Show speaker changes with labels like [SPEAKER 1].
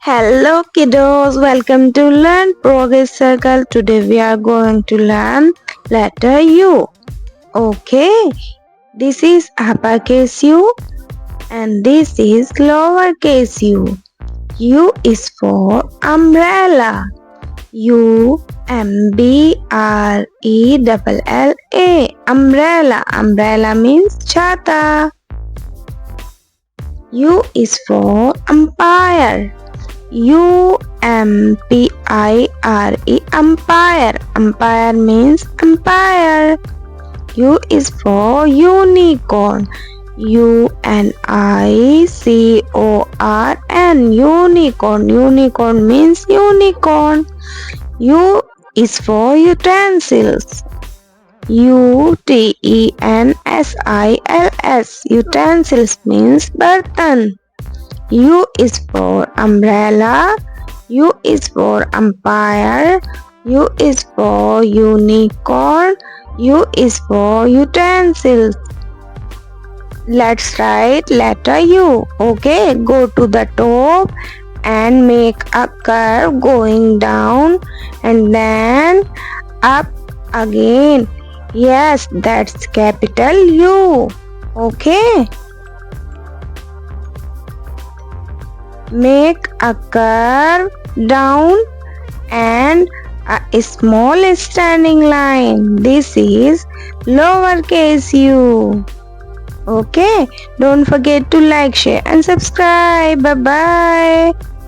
[SPEAKER 1] Hello kiddos, welcome to Learn Progress Circle. Today we are going to learn letter U. Okay, this is uppercase U and this is lowercase u. U is for umbrella. U-M-B-R-E-L-L-A. Umbrella. Umbrella means chata. U is for umpire. U-M-P-I-R-E. Umpire. Umpire means umpire. U is for unicorn. U-N-I-C-O-R-N. Unicorn. Unicorn means unicorn. U is for utensils. U-T-E-N-S-I-L-S. Utensils means burtan. U is for umbrella. U is for umpire. U is for unicorn. U is for utensils. Let's write letter U. Okay, go to the top and make a curve going down and then up again. Yes, that's capital U. Okay. Make a curve down and a small standing line. This is lowercase u. Okay, don't forget to like, share and subscribe. Bye bye.